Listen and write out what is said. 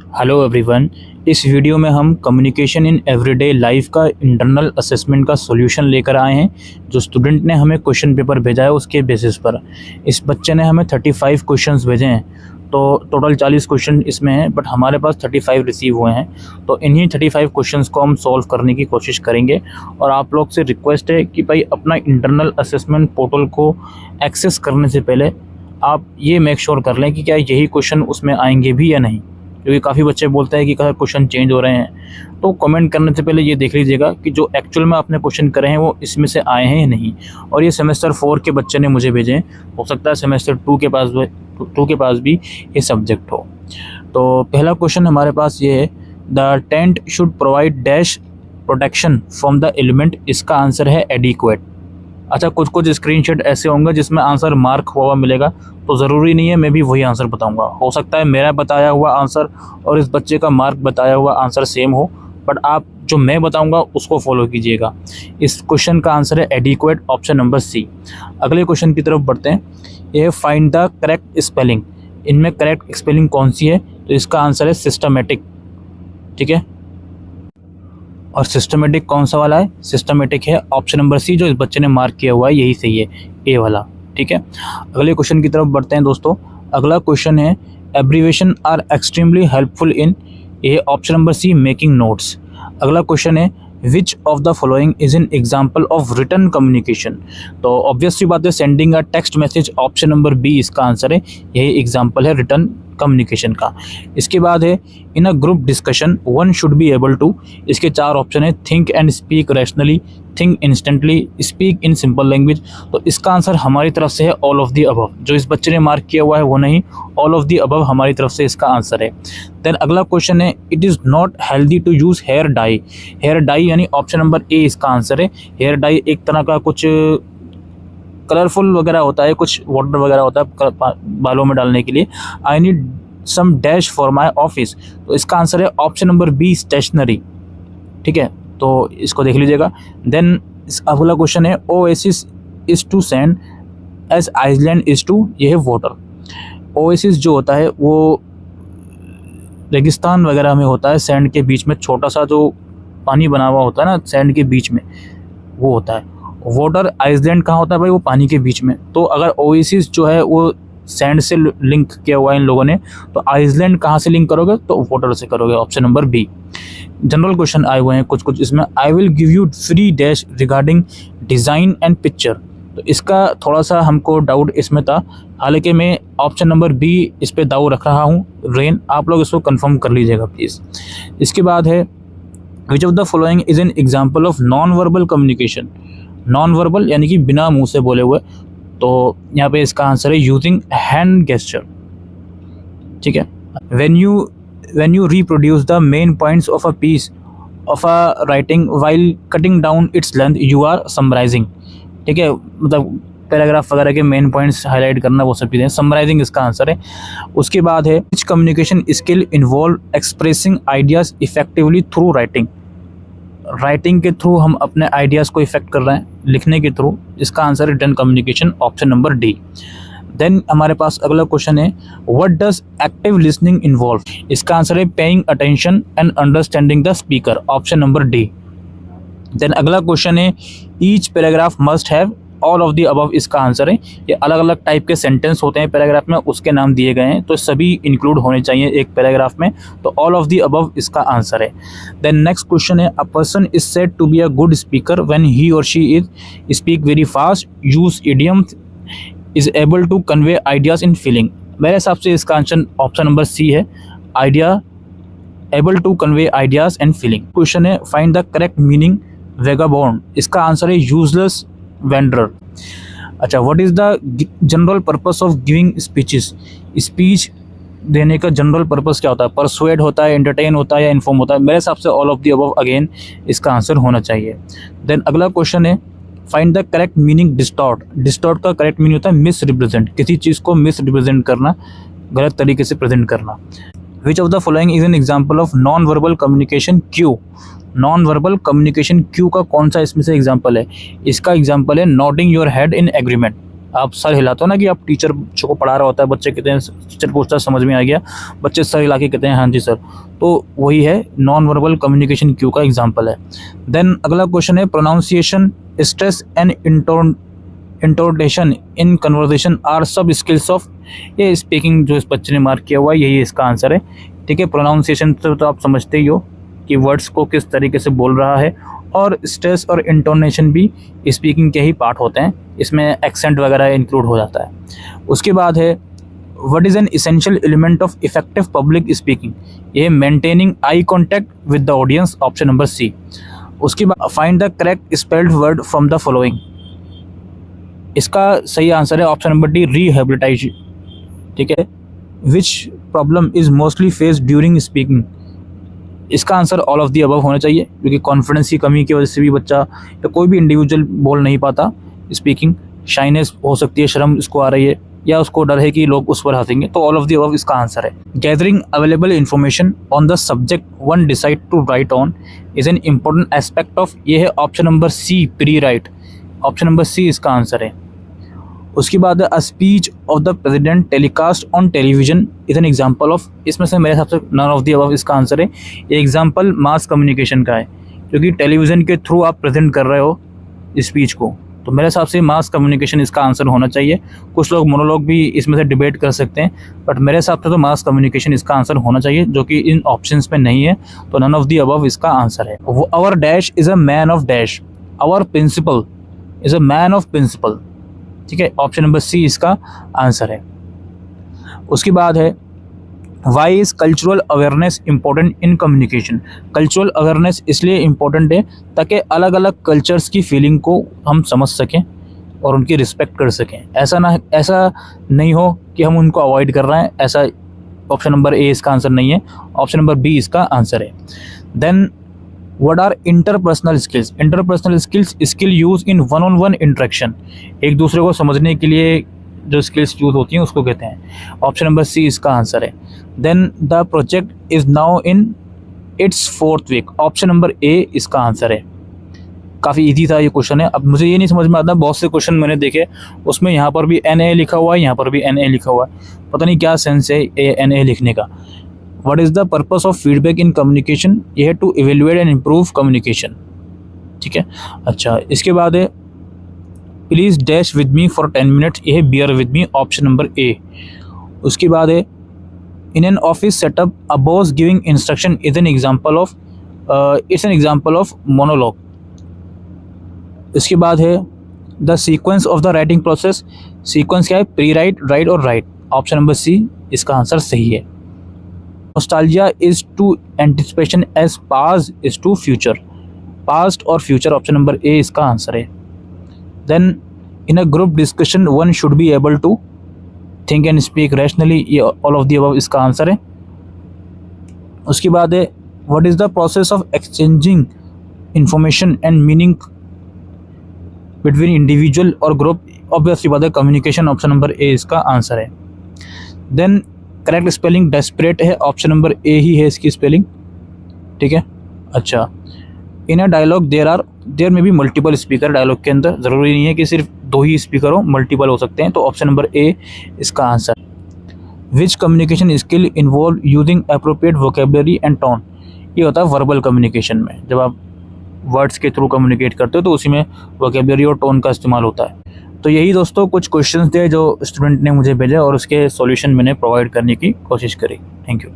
Hello everyone. इस video में हम कम्युनिकेशन इन एवरीडे लाइफ का इंटरनल असेसमेंट का सॉल्यूशन लेकर आए हैं। जो स्टूडेंट ने हमें क्वेश्चन पेपर भेजा है उसके बेसिस पर इस बच्चे ने हमें 35 क्वेश्चंस भेजे हैं। तो टोटल 40 क्वेश्चन इसमें हैं, बट हमारे पास 35 रिसीव हुए हैं। तो इन्हीं 35 क्वेश्चंस को हम सॉल्व करने की कोशिश करेंगे। और आप लोग से रिक्वेस्ट है कि भाई अपना इंटरनल असेसमेंट पोर्टल को एक्सेस करने से पहले आप ये मेक श्योर कर लें कि क्या यही क्वेश्चन उसमें आएंगे भी या नहीं, क्योंकि काफ़ी बच्चे बोलते हैं कि क्वेश्चन चेंज हो रहे हैं। तो कमेंट करने से पहले ये देख लीजिएगा कि जो एक्चुअल में आपने क्वेश्चन करे हैं वो इसमें से आए हैं या नहीं। और ये सेमेस्टर 4 के बच्चे ने मुझे भेजे हैं, हो सकता है सेमेस्टर 2 के पास भी ये सब्जेक्ट हो। तो पहला क्वेश्चन हमारे पास ये है, the tent should provide dash protection from the element. इसका आंसर है एडिक्वेट। अच्छा, कुछ स्क्रीनशॉट ऐसे होंगे जिसमें आंसर मार्क हुआ मिलेगा, तो ज़रूरी नहीं है मैं भी वही आंसर बताऊंगा। हो सकता है मेरा बताया हुआ आंसर और इस बच्चे का मार्क बताया हुआ आंसर सेम हो, बट आप जो मैं बताऊंगा उसको फॉलो कीजिएगा। इस क्वेश्चन का आंसर है एडिक्वेट, ऑप्शन नंबर सी। अगले क्वेश्चन की तरफ बढ़ते हैं। ये फाइंड द करेक्ट स्पेलिंग। इनमें करेक्ट स्पेलिंग कौन सी है? तो इसका आंसर है सिस्टमेटिक। ठीक है, और सिस्टमेटिक कौन सा वाला है? सिस्टमेटिक है ऑप्शन नंबर सी, जो इस बच्चे ने मार्क किया हुआ है यही सही है, ए वाला। ठीक है, अगले क्वेश्चन की तरफ बढ़ते हैं दोस्तों। अगला क्वेश्चन है, abbreviation are extremely helpful in, ये option number C, making notes. अगला क्वेश्चन है, which of the following is an example of written communication. तो ऑब्वियसली बात है, sending a text message, option number B इसका आंसर है, यही एग्जाम्पल है रिटर्न कम्युनिकेशन का। इसके बाद है, in a group discussion one should be able to. इसके 4 ऑप्शन है, think and speak rationally, think instantly, speak in simple language. तो इसका आंसर हमारी तरफ से है ऑल ऑफ द अबव। जो इस बच्चे ने मार्क किया हुआ है वो नहीं, ऑल ऑफ द अबव हमारी तरफ से इसका आंसर है। देन अगला क्वेश्चन है, it is not healthy to use hair dye. Hair dye यानी ऑप्शन नंबर ए इसका आंसर है। हेयर डाई एक तरह का कुछ कलरफुल वगैरह होता है, कुछ वाटर वगैरह होता है बालों में डालने के लिए। I need some dash for my office. तो इसका आंसर है ऑप्शन नंबर बी, स्टेशनरी। ठीक है, तो इसको देख लीजिएगा। देन अगला क्वेश्चन है, oasis is to sand as island is to, ये है वाटर। ओएसिस जो होता है वो रेगिस्तान वगैरह में होता है, सैंड के बीच में छोटा सा जो पानी बना हुआ होता है ना सैंड के बीच में, वो होता है। वाटर आइसलैंड कहाँ होता है भाई? वो पानी के बीच में। तो अगर ओएसिस जो है वो सैंड से लिंक किया हुआ है इन लोगों ने, तो आइसलैंड कहाँ से लिंक करोगे? तो वाटर से करोगे, option number B. General question आए हुए हैं कुछ इसमें, I will give you free dash regarding design and picture. तो इसका थोड़ा सा हमको डाउट इसमें था, हालांकि मैं ऑप्शन नंबर बी इस पर दाव रख रहा हूँ, रेन। आप लोग इसको कंफर्म कर लीजिएगा प्लीज़। इसके बाद है, which of the following is an example of non verbal communication. Non verbal यानी कि बिना मुंह से बोले हुए। तो यहाँ पे इसका आंसर है यूजिंग हैंड गेस्चर। ठीक है, when you reproduce the main points of a piece of a writing while cutting down its length you are summarising. ठीक है, मतलब पैराग्राफ वगैरह के मेन पॉइंट्स हाईलाइट करना, वो सब चीज़ें, समराइजिंग इसका आंसर है। उसके बाद है, which communication skill involve expressing ideas effectively through writing. Writing के थ्रू हम अपने आइडियाज़ को इफेक्ट कर रहे हैं, लिखने के थ्रू। इसका आंसर है written communication, option number D. Then हमारे पास अगला क्वेश्चन है, what does active listening involve. इसका आंसर है paying attention and understanding the speaker, option number D. Then अगला क्वेश्चन है, each paragraph must have all of the above. इसका answer है, ये अलग अलग टाइप के सेंटेंस होते हैं पैराग्राफ में, उसके नाम दिए गए हैं, तो सभी इंक्लूड होने चाहिए एक पैराग्राफ में। तो ऑल ऑफ द अबव इसका आंसर है। देन नेक्स्ट क्वेश्चन है, a person is said to be a good speaker when he और she is speak very fast, use idioms, is able to convey ideas in feeling. मेरे हिसाब से इसका answer option number C है, idea, able to convey ideas and feeling. Question है, find the correct meaning vagabond. इसका answer है useless wander. अच्छा, what is the general purpose of giving speeches. Speech देने का जनरल पर्पस क्या होता है? परसुएड होता है, एंटरटेन होता है या इन्फॉर्म होता है? मेरे हिसाब से all of the above again इसका आंसर होना चाहिए। देन अगला क्वेश्चन है, find the correct meaning distort. Distort का करेक्ट मीनिंग होता है मिस रिप्रेजेंट, किसी चीज़ को मिस रिप्रेजेंट करना, गलत तरीके से प्रेजेंट करना। विच of the following is an example of non verbal communication Q. Non verbal communication cue का कौन सा इसमें से एग्जाम्पल है? इसका एग्जाम्पल है nodding your head in agreement. आप सर हिलाते हो ना कि आप टीचर बच्चों को पढ़ा रहा होता है, बच्चे कहते हैं, टीचर पूछता है समझ में आ गया, बच्चे सर हिला के कहते हैं हाँ जी सर। तो वही है नॉन वर्बल कम्युनिकेशन क्यू का एग्जांपल है। देन अगला क्वेश्चन है pronunciation, stress and intonation in conversation are sub skills of, ये स्पीकिंग जो इस बच्चे ने मार्क किया हुआ है यही इसका आंसर है। ठीक है, प्रोनाउंसिएशन तो आप समझते ही हो कि वर्ड्स को किस तरीके से बोल रहा है, और स्ट्रेस और इंटोनेशन भी स्पीकिंग के ही पार्ट होते हैं, इसमें एक्सेंट वगैरह इंक्लूड हो जाता है। उसके बाद है what is an essential element of effective public speaking, ये maintaining eye contact with the audience, option number C. उसके बाद find the correct spelled word from the following, इसका सही आंसर है ऑप्शन नंबर डी रिहेबिलिटाइज। ठीक है, which problem is mostly faced during speaking, इसका answer all of the above होना चाहिए, क्योंकि कॉन्फिडेंस की कमी की वजह से भी बच्चा या कोई भी इंडिविजुअल बोल नहीं पाता स्पीकिंग, शाइनेस हो सकती है, शर्म इसको आ रही है, या उसको डर है कि लोग उस पर हंसेंगे, तो ऑल ऑफ दी अबव इसका आंसर है। Gathering available information on the subject one decide to write on is an important aspect of, ये है option number C pre write, option number C इसका आंसर है। उसके बाद a speech of the president telecast on television is an example of, इसमें से मेरे हिसाब से नन ऑफ द अबव इसका आंसर है। ये एग्जांपल मास कम्युनिकेशन का है, क्योंकि टेलीविज़न के थ्रू आप प्रेजेंट कर रहे हो स्पीच को, तो मेरे हिसाब से मास कम्युनिकेशन इसका आंसर होना चाहिए। कुछ लोग मोनोलॉग भी इसमें से डिबेट कर सकते हैं, बट मेरे हिसाब से तो मास कम्युनिकेशन इसका आंसर होना चाहिए, जो कि इन ऑप्शंस में नहीं है, तो नन ऑफ द अबव इसका आंसर है। Our dash is a man of dash, our principal is a man of principle. ठीक है, ऑप्शन नंबर सी इसका आंसर है। उसके बाद है why is cultural awareness important in communication, cultural awareness इसलिए इम्पोर्टेंट है ताकि अलग अलग कल्चर्स की फीलिंग को हम समझ सकें और उनकी रिस्पेक्ट कर सकें। ऐसा नहीं हो कि हम उनको अवॉइड कर रहे हैं, ऐसा ऑप्शन नंबर ए इसका आंसर नहीं है, ऑप्शन नंबर बी इसका आंसर है। Then what are interpersonal skills, interpersonal skills skill use in one on one interaction, एक दूसरे को समझने के लिए जो स्किल्स यूज होती हैं उसको कहते हैं, ऑप्शन नंबर सी इसका आंसर है। Then the project is now in its 4th week, option number A इसका आंसर है। काफ़ी इजी था ये क्वेश्चन है। अब मुझे ये नहीं समझ में आता, बहुत से क्वेश्चन मैंने देखे उसमें यहाँ पर भी NA लिखा हुआ है, यहाँ पर भी NA लिखा हुआ है, पता नहीं क्या सेंस है NA लिखने का। What is the purpose of feedback in communication, ये है to evaluate and improve communication. ठीक है, अच्छा इसके बाद है please dash with me for 10 minutes, ये है bear with me, option number A. उसके बाद है in an office setup a boss giving instruction is an example of, it's an example of monologue. इसके बाद है the sequence of the writing process, sequence क्या है, प्री राइट, राइट और write, option number C इसका answer सही है। Nostalgia is to anticipation as past is to future, past और फ्यूचर, ऑप्शन नंबर ए इसका आंसर है। Then in a group discussion one should be able to think and speak rationally, ये all of the above इसका answer है। उसके बाद है what is the process of exchanging information and meaning between individual और group, obviously बात है communication, option number A इसका आंसर है। देन करेक्ट स्पेलिंग डेस्परेट है, ऑप्शन नंबर ए ही है इसकी स्पेलिंग। ठीक है, अच्छा इन अ डायलॉग देयर में भी मल्टीपल स्पीकर, डायलॉग के अंदर ज़रूरी नहीं है कि सिर्फ 2 ही स्पीकर हो, मल्टीपल हो सकते हैं, तो ऑप्शन नंबर ए इसका answer. Which communication skill involve using appropriate vocabulary and tone, ये होता है वर्बल कम्युनिकेशन में, जब आप वर्ड्स के थ्रू कम्युनिकेट करते हो तो उसी में वोकेबलरी और टोन का इस्तेमाल होता है। तो यही दोस्तों कुछ क्वेश्चंस थे जो स्टूडेंट ने मुझे भेजे और उसके सॉल्यूशन मैंने प्रोवाइड करने की कोशिश करी। Thank you.